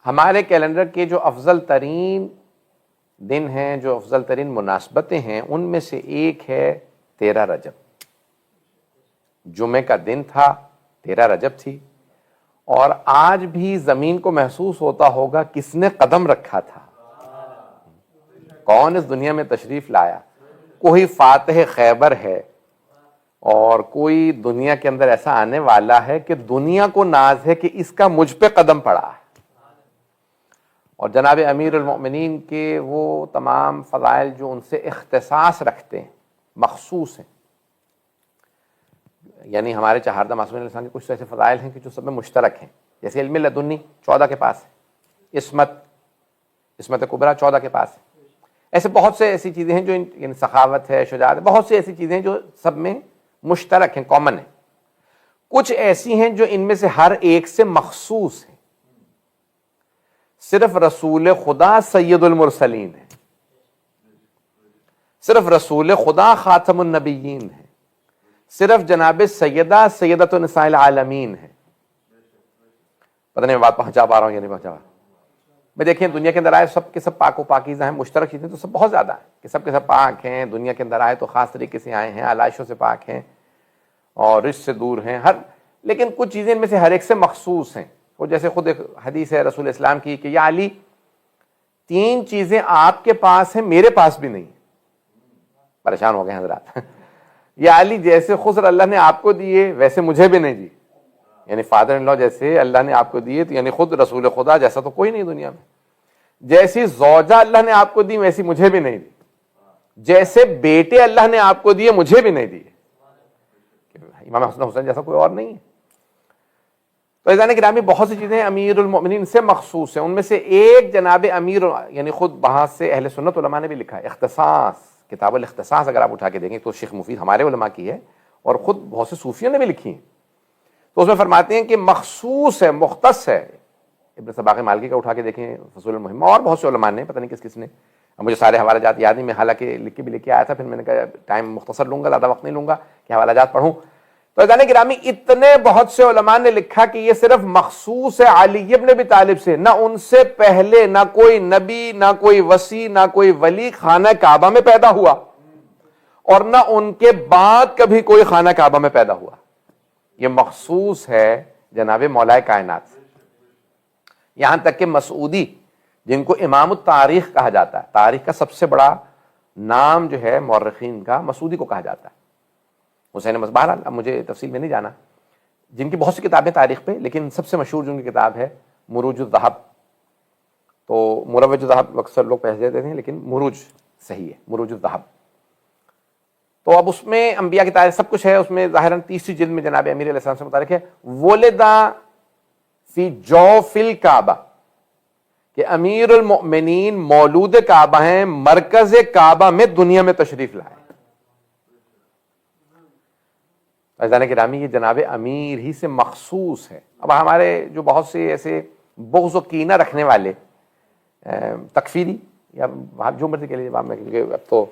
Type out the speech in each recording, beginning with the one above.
ہمارے کیلنڈر کے جو افضل ترین دن ہیں، جو افضل ترین مناسبتیں ہیں، ان میں سے ایک ہے 13 رجب۔ جمعے کا دن تھا، 13 رجب تھی، اور آج بھی زمین کو محسوس ہوتا ہوگا کس نے قدم رکھا تھا، کون اس دنیا میں تشریف لایا۔ کوئی فاتح خیبر ہے اور کوئی دنیا کے اندر ایسا آنے والا ہے کہ دنیا کو ناز ہے کہ اس کا مجھ پہ قدم پڑا ہے۔ اور جناب امیر المؤمنین کے وہ تمام فضائل جو ان سے اختصاص رکھتے ہیں، مخصوص ہیں، یعنی ہمارے چہاردہ معصومین علیہ السلام کے کچھ ایسے فضائل ہیں کہ جو سب میں مشترک ہیں، جیسے علم لدنی 14 کے پاس ہے، عصمت کبریٰ 14 کے پاس ہے، ایسے بہت سے ایسی چیزیں ہیں جو یعنی سخاوت ہے، شجاعت ہے، بہت سی ایسی چیزیں ہیں جو سب میں مشترک ہیں، کامن ہیں۔ کچھ ایسی ہیں جو ان میں سے ہر ایک سے مخصوص ہیں، صرف رسول خدا سید المرسلین ہے، صرف رسول خدا خاتم النبیین ہے، صرف جناب سیدۃ نساء العالمین ہے۔ پتہ نہیں میں بات پہنچا پا رہا ہوں یا نہیں پہنچا پا رہا ہوں۔ میں دیکھیں دنیا کے اندر آئے سب کے سب پاک و پاکیزہ ہیں، مشترک چیزیں تو سب بہت زیادہ ہیں کہ سب کے سب پاک ہیں، دنیا کے اندر آئے تو خاص طریقے سے آئے ہیں، علائشوں سے پاک ہیں اور رجس سے دور ہیں، لیکن کچھ چیزیں ان میں سے ہر ایک سے مخصوص ہیں۔ وہ جیسے خود ایک حدیث ہے رسول اسلام کی کہ یا علی 3 چیزیں آپ کے پاس ہیں، میرے پاس بھی نہیں۔ پریشان ہو گئے حضرات۔ یا علی جیسے خضر اللہ نے آپ کو دیے ویسے مجھے بھی نہیں دی، یعنی فادر ان لا جیسے اللہ نے آپ کو دیے تو یعنی خود رسول خدا جیسا تو کوئی نہیں دنیا میں، جیسی زوجہ اللہ نے آپ کو دی ویسی مجھے بھی نہیں دی، جیسے بیٹے اللہ نے آپ کو دیے مجھے بھی نہیں دیے، امام حسن حسین جیسا کوئی اور نہیں ہے۔ تو عزیزان گرامی بہت سی چیزیں امیر المؤمنین سے مخصوص ہیں، ان میں سے ایک جناب امیر، یعنی خود وہاں سے اہل سنت علماء نے بھی لکھا ہے، اختصاص، کتاب الاختصاص اگر آپ اٹھا کے دیکھیں تو شیخ مفید ہمارے علماء کی ہے اور خود بہت سے صوفیوں نے بھی لکھی ہیں، تو اس میں فرماتے ہیں کہ مخصوص ہے، مختص ہے۔ ابن صباغ مالکی کا اٹھا کے دیکھیں، فصول المہمہ، اور بہت سے علماء نے، پتہ نہیں کس کس نے، اب مجھے سارے حوالہ جات یاد نہیں، میں حالانکہ لکھ کے بھی لے کے آیا تھا، پھر میں نے کہا ٹائم مختصر لوں گا، زیادہ وقت نہیں لوں گا کہ حوالہ جات پڑھوں۔ تو عزیزان گرامی اتنے بہت سے علماء نے لکھا کہ یہ صرف مخصوص ہے علی ابن ابی طالب سے، نہ ان سے پہلے نہ کوئی نبی، نہ کوئی وصی، نہ کوئی ولی خانہ کعبہ میں پیدا ہوا، اور نہ ان کے بعد کبھی کوئی خانہ کعبہ میں پیدا ہوا۔ یہ مخصوص ہے جناب مولا کائنات سے۔ یہاں تک کہ مسعودی، جن کو امام التاریخ کہا جاتا ہے، تاریخ کا سب سے بڑا نام جو ہے مورخین کا، مسعودی کو کہا جاتا ہے، حسین بہرحال اب مجھے تفصیل میں نہیں جانا، جن کی بہت سی کتابیں تاریخ پہ، لیکن سب سے مشہور جو ان کی کتاب ہے مروج الذہب، تو مروج الذہب اکثر لوگ پڑھ دیتے ہیں لیکن مروج صحیح ہے، مروج الذہب۔ تو اب اس میں انبیاء کی تاریخ سب کچھ ہے، اس میں ظاہراً 30 جلد میں جناب امیر علیہ السلام سے متعلق ہے، ولدا فی جوف الکعبہ، کہ امیر المؤمنین مولود کعبہ ہیں، مرکز کعبہ میں دنیا میں تشریف لائے۔ عزیزان گرامی یہ جناب امیر ہی سے مخصوص ہے۔ اب ہمارے جو بہت سے ایسے بغض و کینہ رکھنے والے تکفیری یا جو مرضی کے لیے جواب میں، کیونکہ اب تو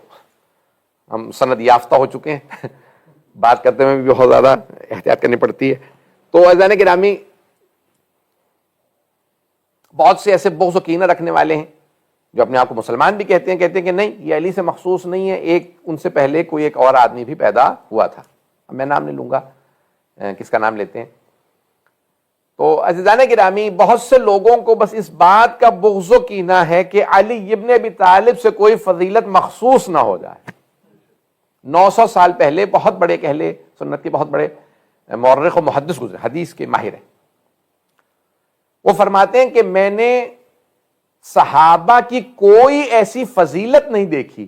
ہم سند یافتہ ہو چکے ہیں، بات کرتے ہوئے بھی بہت زیادہ احتیاط کرنی پڑتی ہے، تو عزیزان گرامی بہت سے ایسے بغض و کینہ رکھنے والے ہیں جو اپنے آپ کو مسلمان بھی کہتے ہیں کہ نہیں یہ علی سے مخصوص نہیں ہے، ایک ان سے پہلے کوئی ایک اور آدمی بھی پیدا ہوا تھا، اب میں نام نہیں لوں گا، کس کا نام لیتے ہیں۔ تو عزیزان گرامی بہت سے لوگوں کو بس اس بات کا بغض و کینہ ہے کہ علی ابن ابی طالب سے کوئی فضیلت مخصوص نہ ہو جائے۔ 900 سال پہلے بہت بڑے اہل سنت کے بہت بڑے مورخ و محدث گزرے، حدیث کے ماہر ہیں، وہ فرماتے ہیں کہ میں نے صحابہ کی کوئی ایسی فضیلت نہیں دیکھی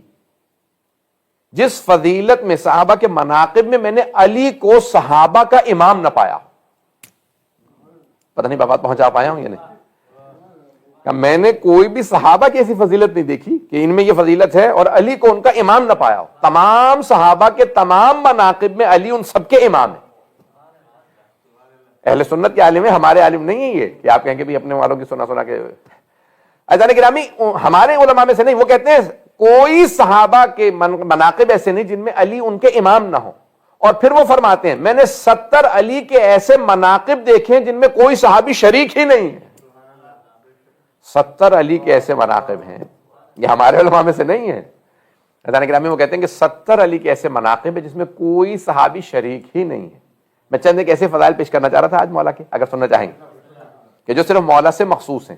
جس فضیلت میں، صحابہ کے مناقب میں، میں نے علی کو صحابہ کا امام نہ پایا۔ پتہ نہیں بات پہنچا پایا ہوں یا نہیں، کہ میں نے کوئی بھی صحابہ کی ایسی فضیلت نہیں دیکھی کہ ان میں یہ فضیلت ہے اور علی کو ان کا امام نہ پایا ہو۔ تمام صحابہ کے تمام مناقب میں علی ان سب کے امام ہیں۔ اہل سنت کے عالم ہیں، ہمارے عالم نہیں ہیں یہ کہ آپ کہیں کہ بھی اپنے والوں کی سنا کے۔ عزیزان گرامی ہمارے علماء میں سے نہیں، وہ کہتے ہیں کوئی صحابہ کے مناقب ایسے نہیں جن میں علی ان کے امام نہ ہو، اور پھر وہ فرماتے ہیں میں نے 70 علی کے ایسے مناقب دیکھے ہیں جن میں کوئی صحابی شریک ہی نہیں ہے۔ 70 علی کے ایسے مناقب ہیں، یہ ہمارے علماء میں سے نہیں ہے، حضرات گرامی وہ کہتے ہیں کہ 70 علی کے ایسے مناقب ہیں جس میں کوئی صحابی شریک ہی نہیں ہے۔ میں چند ایک ایسے فضائل پیش کرنا چاہ رہا تھا آج مولا کے، اگر سننا چاہیں گے، کہ جو صرف مولا سے مخصوص ہیں۔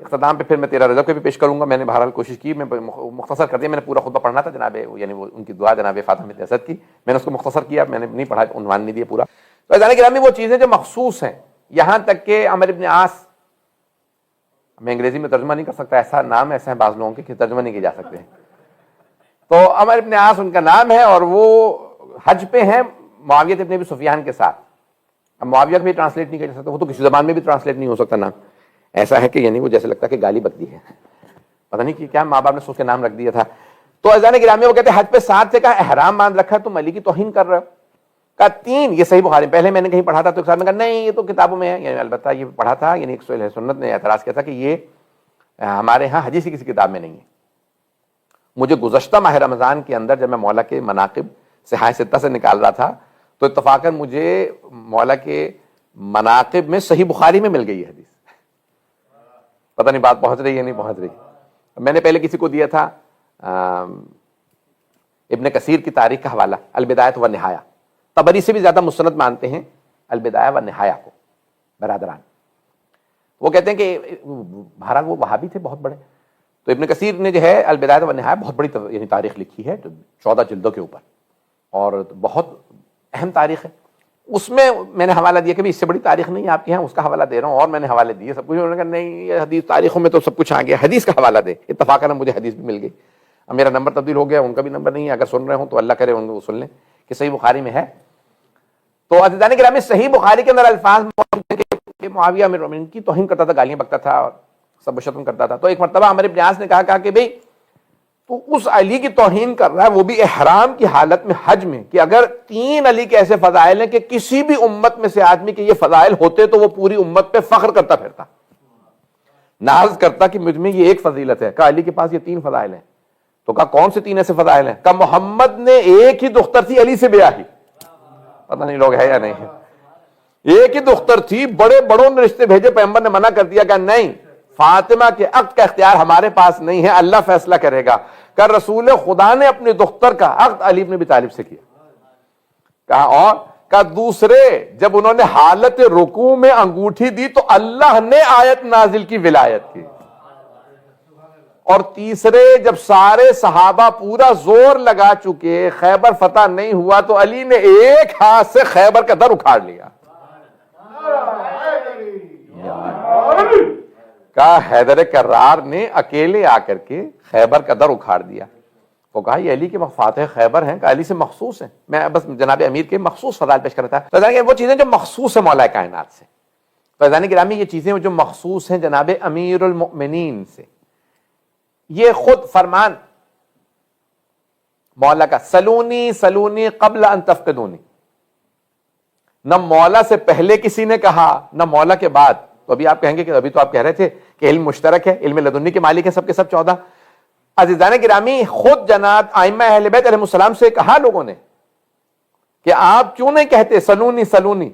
اختتام پہ پھر میں 13 رجب کے بھی پیش کروں گا، میں نے بہرحال کوشش کی، میں مختصر کر دیا، میں نے پورا خطبہ پڑھنا تھا جناب یعنی وہ ان کی دعا جناب فاطمہ بنت اسد کی، میں نے اس کو مختصر کیا، میں نے نہیں پڑھا، عنوان نہیں دیا پورا۔ تو حضرات گرامی وہ چیزیں جو مخصوص ہیں، یہاں تک کہ عمر ابن عاص، میں انگریزی میں ترجمہ نہیں کر سکتا، ایسا نام ایسا ہے بعض لوگوں کے کہ ترجمہ نہیں کیے جا سکتے ہیں، تو عمر ابن عاص ان کا نام ہے، اور وہ حج پہ ہیں معاویہ ابن ابی سفیان کے ساتھ۔ اب معاویہ بھی ٹرانسلیٹ نہیں کر سکتا، وہ تو کسی زبان میں بھی ٹرانسلیٹ نہیں ہو سکتا نام، ایسا ہے کہ یعنی وہ جیسے لگتا ہے کہ گالی بکتی ہے، پتہ نہیں کہ کیا ماں باپ نے سوچ کے نام رکھ دیا تھا۔ تو عزیزان گرامی وہ کہتے ہیں حج پہ ساتھ سے کہا احرام باندھ رکھا، تم علی کی توہین کر رہے ہو؟ کہا 3، یہ صحیح بخاری، پہلے میں نے کہیں پڑھا تھا تو ایک صاحب نے کہا نہیں یہ تو کتابوں میں ہے، یعنی البتہ یہ پڑھا تھا، یعنی ایک اہل سنت نے اعتراض کیا تھا کہ یہ ہمارے ہاں حدیث کی کسی کتاب میں نہیں ہے۔ مجھے گزشتہ ماہ رمضان کے اندر جب میں مولا کے مناقب صحاح ستہ سے نکال رہا تھا تو اتفاقاً مجھے مولا کے مناقب میں صحیح بخاری میں مل گئی ہے حدیث، پتہ نہیں بات پہنچ رہی ہے نہیں پہنچ رہی۔ میں نے پہلے کسی کو دیا تھا ابن کثیر کی تاریخ کا حوالہ، البدایہ والنہایہ، طبری سے بھی زیادہ مستند مانتے ہیں البدایہ والنہایہ کو برادران۔ وہ کہتے ہیں کہ بہرحال وہ وہابی تھے بہت بڑے، تو ابن کثیر نے جو ہے البدایہ والنہایہ بہت بڑی یعنی تاریخ لکھی ہے 14 جلدوں کے اوپر، اور بہت اہم تاریخ ہے۔ اس میں نے حوالہ دیا کہ اس سے بڑی تاریخ نہیں آپ کے یہاں، اس کا حوالہ دے رہا ہوں، اور میں نے حوالے دیے سب کچھ، انہوں نے کہا نہیں یہ حدیث تاریخوں میں تو سب کچھ آ گیا، حدیث کا حوالہ دے۔ اتفاقاً مجھے حدیث بھی مل گئی، اب میرا نمبر تبدیل ہو گیا، ان کا بھی نمبر نہیں ہے، اگر سن رہے ہوں تو اللہ کرے ان کو سن لیں کہ صحیح بخاری میں ہے۔ تو عزیزان گرامی صحیح بخاری کے اندر الفاظ کہ معاویہ امیر المومنین کی توہین کرتا تھا، گالیاں بکتا تھا اور سب و شتم کرتا تھا۔ تو ایک مرتبہ عمر ابن عاص نے کہا کہ بھئی تو اس علی کی توہین کر رہا ہے، وہ بھی احرام کی حالت میں حج میں، کہ اگر 3 علی کے ایسے فضائل ہیں کہ کسی بھی امت میں سے آدمی کے یہ فضائل ہوتے تو وہ پوری امت پہ فخر کرتا پھرتا، ناز کرتا کہ مجھ میں یہ ایک فضیلت ہے۔ کہا علی کے پاس یہ 3 فضائل ہیں، تو کہا کون سے 3 ایسے فضائل ہیں؟ کہا محمد نے ایک ہی دختر تھی علی سے بیاہی، پتہ نہیں لوگ ہے یا نہیں ہے، ایک ہی دختر تھی، بڑے بڑوں نے رشتے بھیجے، پیغمبر نے منع کر دیا کہ نہیں فاطمہ کے عقد کا اختیار ہمارے پاس نہیں ہے، اللہ فیصلہ کرے گا۔ کہ رسول خدا نے اپنی دختر کا عقد علی بن ابی طالب سے کیا۔ کہا اور کہ دوسرے جب انہوں نے حالت رکوع میں انگوٹھی دی تو اللہ نے آیت نازل کی ولایت کی، اور تیسرے جب سارے صحابہ پورا زور لگا چکے خیبر فتح نہیں ہوا تو علی نے ایک ہاتھ سے خیبر کا در اکھاڑ لیا۔ کہا حیدر کرار نے اکیلے آ کر کے خیبر کا در اکھاڑ دیا۔ وہ کہا یہ علی کے فاتح خیبر ہیں، کہ علی سے مخصوص ہیں۔ میں بس جناب امیر کے مخصوص فضائل پیش کر رہا تھا، تو وہ چیزیں جو مخصوص ہیں مولا کائنات سے، تو عزیزان گرامی یہ چیزیں جو مخصوص ہیں جناب امیر المؤمنین سے، یہ خود فرمان مولا کا سلونی سلونی قبل ان تفقدونی، نہ مولا سے پہلے کسی نے کہا نہ مولا کے بعد۔ تو ابھی آپ کہیں گے کہ ابھی تو آپ کہہ رہے تھے کہ علم مشترک ہے، علم لدنی کے مالک ہے سب کے سب 14۔ عزیزان گرامی خود جناب ائمہ اہل بیت علیہ السلام سے کہا لوگوں نے کہ آپ کیوں نہیں کہتے سلونی سلونی؟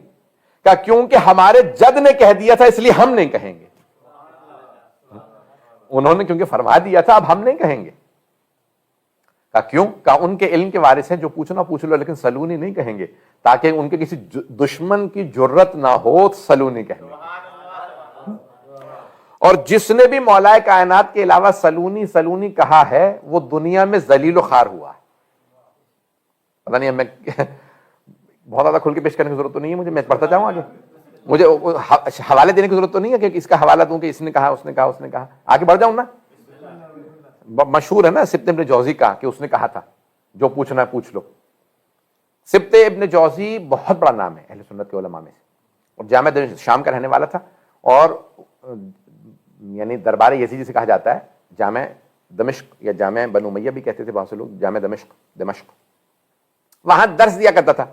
کہا کیونکہ ہمارے جد نے کہہ دیا تھا اس لیے ہم نہیں کہیں گے، انہوں نے کیونکہ فرما دیا تھا اب ہم نہیں کہیں گے۔ کہا کیوں؟ کہا ان کے علم کے وارث ہیں، جو پوچھنا پوچھ لو لیکن سلونی نہیں کہیں گے، تاکہ ان کے کسی دشمن کی جرت نہ ہو سلونی کہنے کی۔ اور جس نے بھی مولا کائنات کے علاوہ سلونی سلونی کہا ہے وہ دنیا میں ذلیل و خوار ہوا ہے۔ پتہ نہیں میں بہت زیادہ کھل کے پیش کرنے کی ضرورت تو نہیں ہے مجھے، میں پڑھتا جاؤں آگے، مجھے حوالے دینے کی ضرورت تو نہیں ہے کہ اس کا حوالہ دوں کہ اس نے کہا اس نے کہا اس نے کہا، آگے بڑھ جاؤں نا۔ مشہور ہے نا سبط ابن جوزی کا کہ اس نے کہا تھا جو پوچھنا ہے پوچھ لو۔ سبط ابن جوزی بہت بڑا نام ہے اہل سنت کے علماء میں سے، اور جامع شام کا رہنے والا تھا، اور یعنی دربار یزیدی سے کہا جاتا ہے جامع دمشق یا جامع بنو امیہ بھی کہتے تھے بہت سے لوگ، جامع دمشق۔ وہاں درس دیا کرتا تھا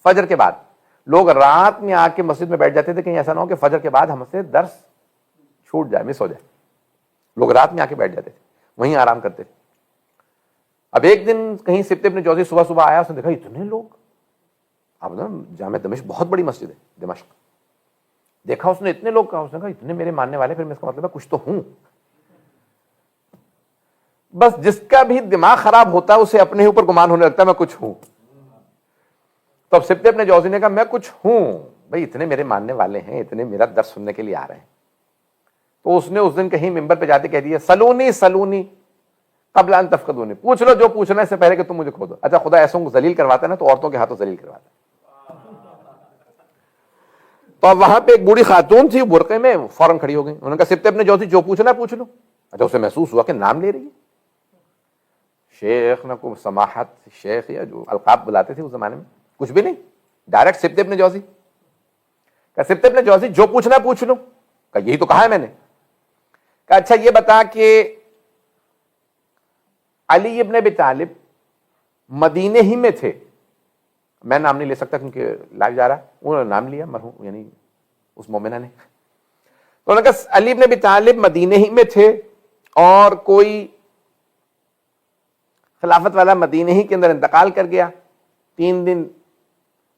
فجر کے بعد، لوگ رات میں آ کے مسجد میں بیٹھ جاتے تھے، کہیں ایسا نہ ہو کہ فجر کے بعد ہم سے درس چھوٹ جائے، مس ہو جائے، لوگ رات میں آ کے بیٹھ جاتے تھے، وہیں آرام کرتے تھے۔ اب ایک دن کہیں سبط ابن جوزی صبح صبح آیا، اس نے دیکھا اتنے لوگ، اب نا جامع دمشق بہت بڑی مسجد ہے دمشق، دیکھا اس نے اتنے لوگ کہا، اس نے کہا اتنے میرے ماننے والے، پھر میں اس کا مطلب ہے کچھ تو ہوں. بس جس کا بھی دماغ خراب ہوتا ہے اسے اپنے اوپر گمان ہونے لگتا ہے میں کچھ ہوں. تو اب سبط ابن جوزی نے کہا میں کچھ ہوں بھائی، اتنے میرے ماننے والے ہیں، اتنے میرا درس سننے کے لیے آ رہے ہیں. تو اس نے اس دن کہیں ممبر پہ جاتے کہہ دیا سلونی سلونی قبل ان تفقدونی، پوچھ لو جو پوچھنا ہے اس سے پہلے کہ تم مجھے کھو دو. اچھا خدا ایسوں کو ذلیل کرواتا ہے نا تو عورتوں کے ہاتھوں ذلیل کرواتا ہے. تو اب وہاں پہ ایک بوڑھی خاتون تھی برقعے میں، فوراً کھڑی ہو گئی. انہوں نے کہا سبط ابن جوزی جو پوچھنا ہے پوچھ لو. اچھا اسے محسوس ہوا کہ نام لے رہی ہے. شیخ نہ کو سماحت، شیخ یا جو القاب بلاتے تھے اس زمانے میں، کچھ بھی نہیں، ڈائریکٹ سبط ابن جوزی. کہا سبط ابن جوزی جو پوچھنا ہے پوچھ لو. کہا یہی تو کہا ہے میں نے. کہا اچھا یہ بتا کہ علی ابن ابی طالب مدینے ہی میں تھے، میں نام نہیں لے سکتا کیونکہ لائیو جا رہا، انہوں نے نام لیا مرحوم یعنی اس مومنہ نے. تو انہوں نے کہا علی ابن ابی طالب مدینے ہی میں تھے اور کوئی خلافت والا مدینے ہی کے اندر انتقال کر گیا. 3 دن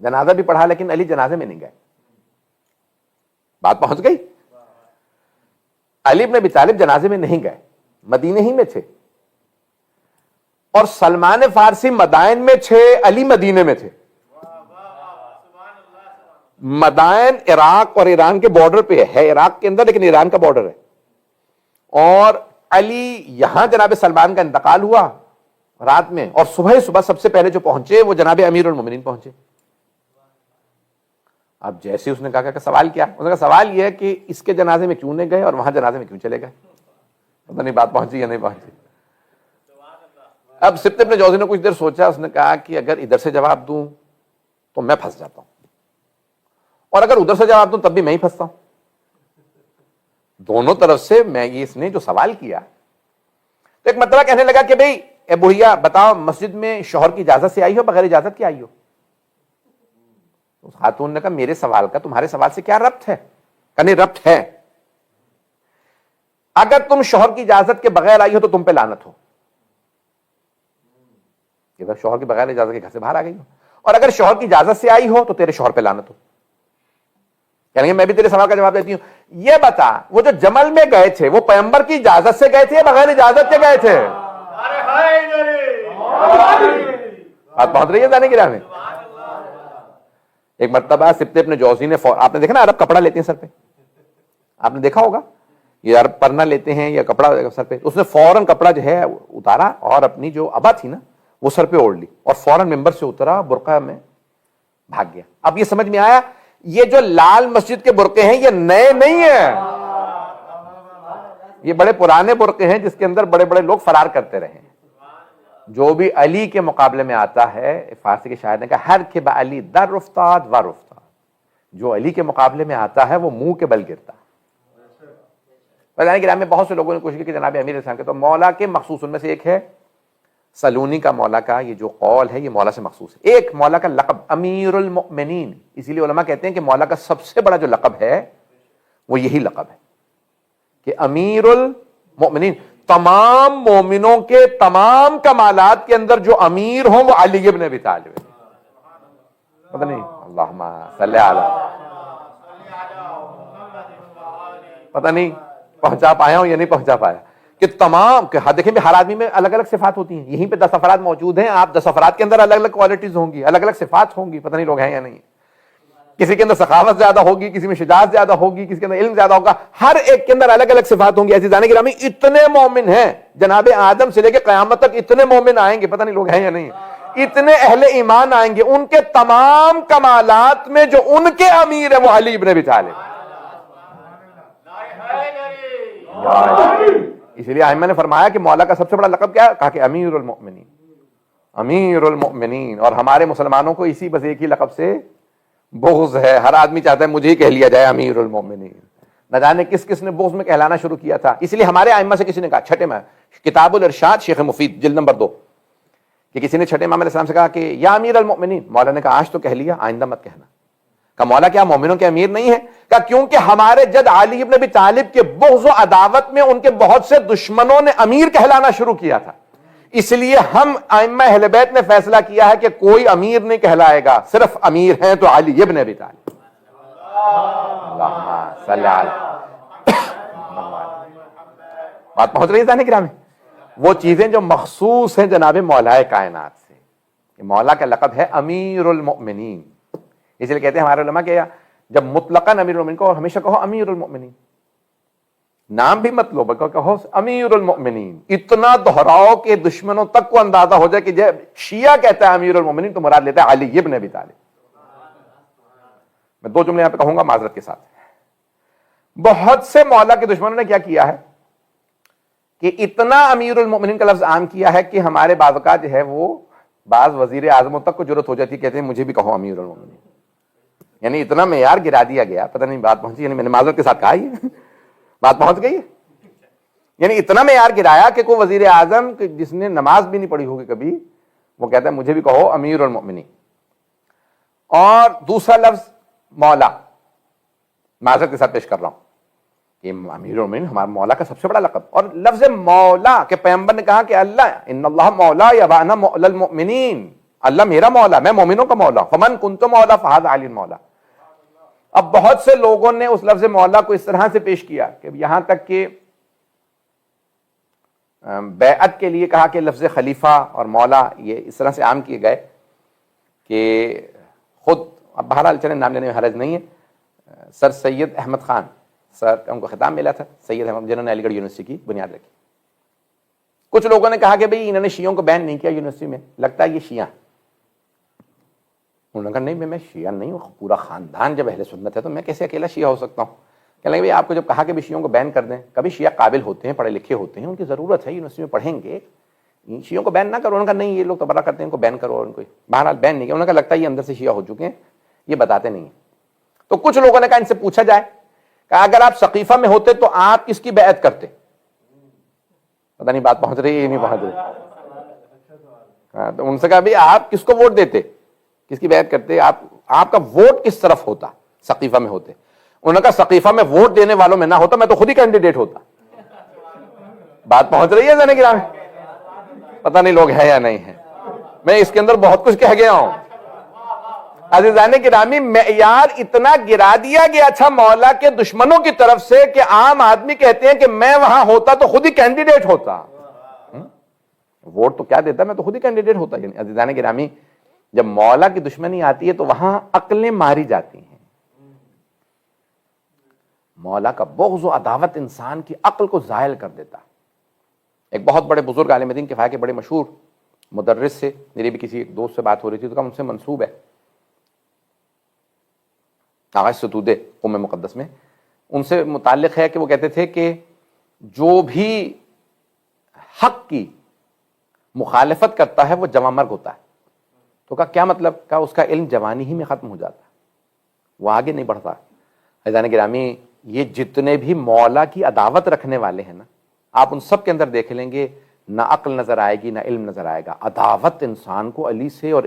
جنازہ بھی پڑھا لیکن علی جنازے میں نہیں گئے. بات پہنچ گئی. علی ابن ابی طالب جنازے میں نہیں گئے، مدینے ہی میں تھے. اور سلمان فارسی مدائن میں تھے، علی مدینے میں تھے. مدائن عراق اور ایران کے بارڈر پہ ہے، عراق کے اندر لیکن ایران کا بارڈر ہے. اور علی یہاں جناب سلمان کا انتقال ہوا رات میں، اور صبح سب سے پہلے جو پہنچے وہ جناب امیر المومنین پہنچے. اب جیسے اس نے کہا کہ سوال کیا، اس نے کہا سوال یہ ہے کہ اس کے جنازے میں کیوں نہیں گئے اور وہاں جنازے میں کیوں چلے گئے. پتہ نہیں بات پہنچی یا نہیں پہنچی. اب سبط ابن جوزی نے کچھ دیر سوچا، اس نے کہا کہ اگر ادھر سے جواب دوں تو میں پھنس جاتا ہوں، اور اگر ادھر سے جواب دوں تب بھی میں ہی پھنستا ہوں. دونوں طرف سے میں یہ اس نے جو سوال کیا تو ایک مرتبہ کہنے لگا کہ بھئی اے بوڑھیا بتاؤ مسجد میں شوہر کی اجازت سے آئی ہو بغیر اجازت کے آئی ہو؟ اس خاتون نے کہا میرے سوال کا تمہارے سوال سے کیا ربط ہے؟ کہنے ربط ہے، اگر تم شوہر کی اجازت کے بغیر آئی ہو تو تم پہ لعنت ہو، اگر شوہر کے بغیر اجازت کے گھر سے باہر آ گئی ہو، اور اگر شوہر کی اجازت سے آئی ہو تو تیرے شوہر پہ لعنت ہو. یعنی میں بھی تیرے سوال کا جواب دیتی ہوں. یہ بتا وہ جو جمل میں گئے تھے وہ پیغمبر کی اجازت سے گئے تھے یا بغیر اجازت کے گئے تھے؟ بات پہنچ رہی ہے جانے کی راہ میں. ایک مرتبہ سبط ابن جوزی نے آپ نے دیکھا نا عرب کپڑا لیتے ہیں سر پہ، آپ نے دیکھا ہوگا یہ عرب پرنا لیتے ہیں یا کپڑا سر پہ. اس نے فوراً کپڑا جو ہے اتارا اور اپنی جو ابا تھی نا وہ سر پہ اوڑھ لی اور فوراً ممبر سے اترا، برقع میں بھاگ گیا. اب یہ سمجھ میں آیا یہ جو لال مسجد کے برقعے ہیں یہ نئے نہیں ہیں، یہ بڑے پرانے برقعے ہیں جس کے اندر بڑے بڑے لوگ فرار کرتے رہے ہیں. جو بھی علی کے مقابلے میں آتا ہے، فارسی کے شاعر نے کہا ہر کہ علی در رفتاد و رفتاد، جو علی کے مقابلے میں آتا ہے وہ منہ کے بل گرتا. بتانے گرام میں بہت سے لوگوں نے کوشش کی کہ جناب امیر اسلام کے تو مولا کے مخصوص ان میں سے ایک ہے سلونی کا مولا کا یہ جو قول ہے یہ مولا سے مخصوص ہے. ایک مولا کا لقب امیر المؤمنین، اسی لیے علماء کہتے ہیں کہ مولا کا سب سے بڑا جو لقب ہے وہ یہی لقب ہے کہ امیر المؤمنین. تمام مومنوں کے تمام کمالات کے اندر جو امیر ہوں وہ علی ابن ابی طالب ہے. پتہ نہیں اللہم صلی علی، پتہ نہیں پہنچا پایا ہوں یا نہیں پہنچا پایا کہ تمام کہ دیکھیں ہر آدمی میں الگ الگ صفات ہوتی ہیں. یہیں پہ 10 افراد موجود ہیں، آپ 10 افراد کے اندر الگ الگ کوالٹیز ہوں گی، الگ الگ صفات ہوں گی. پتہ نہیں لوگ ہیں یا نہیں. کسی کے اندر سخاوت زیادہ ہوگی، کسی میں شجاعت زیادہ ہوگی، کسی کے اندر علم زیادہ ہوگا، ہر ایک کے اندر الگ الگ صفات ہوں گی. ایسی جانے گرامی اتنے مومن ہیں جناب آدم سے لے کے قیامت تک اتنے مومن آئیں گے، پتہ نہیں لوگ ہیں یا نہیں. اتنے اہل ایمان آئیں گے، ان کے تمام کمالات میں جو ان کے امیر ہے وہ علی ابن ابی طالب. اس لیے ائمہ نے فرمایا کہ مولا کا سب سے بڑا لقب کیا ہے؟ کہا کہ امیر المؤمنین، امیر المؤمنین. اور ہمارے مسلمانوں کو اسی بس ایک ہی لقب سے بغض ہے. ہر آدمی چاہتا ہے مجھے ہی کہہ لیا جائے امیر المؤمنین. نہ جانے کس کس نے بغض میں کہلانا شروع کیا تھا. اس لیے ہمارے ائمہ سے کسی نے کہا چھٹے میں کتاب الارشاد شیخ مفید جلد نمبر 2 کہ کسی نے چھٹے امام علیہ السلام سے کہا کہ یا امیر المؤمنین. مولا نے کہا آج تو کہہ لیا، آئندہ مت کہنا. کہا مولا کیا مومنوں کے امیر نہیں ہے؟ کہا کیونکہ ہمارے جد علی ابن ابی طالب کے بغض و عداوت میں ان کے بہت سے دشمنوں نے امیر کہلانا شروع کیا تھا. اس لیے ہم ائمہ اہل بیت نے فیصلہ کیا ہے کہ کوئی امیر نہیں کہلائے گا، صرف امیر ہیں تو علی ابن ابی طالب. اللہم صلی علی بات پہنچ رہی ہے ذہن کرام میں؟ وہ چیزیں جو مخصوص ہیں جناب مولا کائنات سے. مولا کا لقب ہے امیر المؤمنین، اس لیے کہتے ہیں ہمارے علماء کہ جب مطلقاً امیر المؤمنین کو ہمیشہ کہو امیر المؤمنین، نام بھی مت لو بلکہ کہو امیر المؤمنین. اتنا دہراؤ کہ دشمنوں تک کو اندازہ ہو جائے کہ جب شیعہ کہتا ہے امیر المؤمنین تو مراد لیتا ہے علی ابن ابی طالب. میں 2 جملے یہاں پہ کہوں گا معذرت کے ساتھ. بہت سے مولا کے دشمنوں نے کیا کیا ہے کہ اتنا امیر المؤمنین کا لفظ عام کیا ہے کہ ہمارے بعض اوقات جو ہے وہ بعض وزیر اعظموں تک کو ضرورت ہو جاتی ہے، کہتے ہیں مجھے بھی کہو امیر المؤمنین. یعنی اتنا معیار گرا دیا گیا، پتہ نہیں بات پہنچی، یعنی میں نے معذرت کے ساتھ کہا یہ بات پہنچ گئی ہے. یعنی اتنا معیار گرایا کہ کوئی وزیر اعظم جس نے نماز بھی نہیں پڑھی ہوگی کبھی، وہ کہتا ہے مجھے بھی کہو امیر المؤمنین. اور دوسرا لفظ مولا، معذرت کے ساتھ پیش کر رہا ہوں کہ امیر المؤمنین ہمارا مولا کا سب سے بڑا لقب. اور لفظ مولا کہ پیغمبر نے کہا کہ اللہ ان اللہ مولا یا وانا مولا المؤمنین، اللہ میرا مولا، میں مومنوں کا مولا. فمن کنت مولا فہذا علی مولا. اب بہت سے لوگوں نے اس لفظ مولا کو اس طرح سے پیش کیا کہ یہاں تک کہ بیعت کے لیے کہا کہ لفظ خلیفہ اور مولا یہ اس طرح سے عام کیے گئے کہ خود، اب بہرحال چلیں نام لینے میں حرج نہیں ہے، سر سید احمد خان سر ان کو خطاب ملا تھا، سید احمد جنہوں نے علی گڑھ یونیورسٹی کی بنیاد رکھی. کچھ لوگوں نے کہا کہ بھئی انہوں نے شیعوں کو بین نہیں کیا یونیورسٹی میں، لگتا ہے یہ شیعہ. انہوں نے کہا نہیں میں شیعہ نہیں ہوں، پورا خاندان جب اہل سنت ہے تو میں کیسے اکیلا شیعہ ہو سکتا ہوں. کہنے لگے آپ کو جب کہا کہ شیعوں کو بین کر دیں، کبھی شیعہ قابل ہوتے ہیں، پڑھے لکھے ہوتے ہیں، ان کی ضرورت ہے یونیورسٹی میں پڑھیں گے، شیعوں کو بین نہ کرو. انہوں نے کہا نہیں یہ لوگ تبرہ کرتے ہیں، ان کو بین کرو. اور ان کو بہرحال بین نہیں کیا. انہوں نے کہا لگتا ہے یہ اندر سے شیعہ ہو چکے ہیں، یہ بتاتے نہیں ہیں. تو کچھ لوگوں نے کہا ان سے پوچھا جائے کہ اگر آپ سقیفہ میں ہوتے تو آپ کس کی بیعت کرتے؟ پتہ نہیں بات پہنچ رہی ہے نہیں پہنچ رہی. تو ان سے کہا بھائی آپ کس کو ووٹ دیتے، کس کی بیعت کرتے، آپ کا ووٹ کس طرف ہوتا سقیفہ میں ہوتے؟ انہوں نے کہا سقیفہ میں ووٹ دینے والوں میں نہ ہوتا، میں تو خود ہی کینڈیڈیٹ ہوتا. بات پہنچ رہی ہے ذہن گرام میں؟ پتہ نہیں لوگ ہے یا نہیں ہے، میں اس کے اندر بہت کچھ کہہ گیا ہوں. عزیزان گرامی معیار اتنا گرا دیا گیا تھا مولا کے دشمنوں کی طرف سے کہ عام آدمی کہتے ہیں کہ میں وہاں ہوتا تو خود ہی کینڈیڈیٹ ہوتا. ووٹ تو کیا دیتا، میں تو خود ہی کینڈیڈیٹ ہوتا. یعنی عزیزان گرامی جب مولا کی دشمنی آتی ہے تو وہاں عقلیں ماری جاتی ہیں. مولا کا بغض و عداوت انسان کی عقل کو زائل کر دیتا. ایک بہت بڑے بزرگ عالم دین کفایہ کے بڑے مشہور مدرس سے میری بھی کسی ایک دوست سے بات ہو رہی تھی تو کہا ان سے منسوب ہے آغاز ستودے قم مقدس میں، ان سے متعلق ہے کہ وہ کہتے تھے کہ جو بھی حق کی مخالفت کرتا ہے وہ جوان مرگ ہوتا ہے. تو کہا کیا مطلب؟ کہا اس کا علم جوانی ہی میں ختم ہو جاتا ہے، وہ آگے نہیں بڑھتا. عزیزان گرامی یہ جتنے بھی مولا کی عداوت رکھنے والے ہیں نا، آپ ان سب کے اندر دیکھ لیں گے نہ عقل نظر آئے گی نہ علم نظر آئے گا. عداوت انسان کو علی سے اور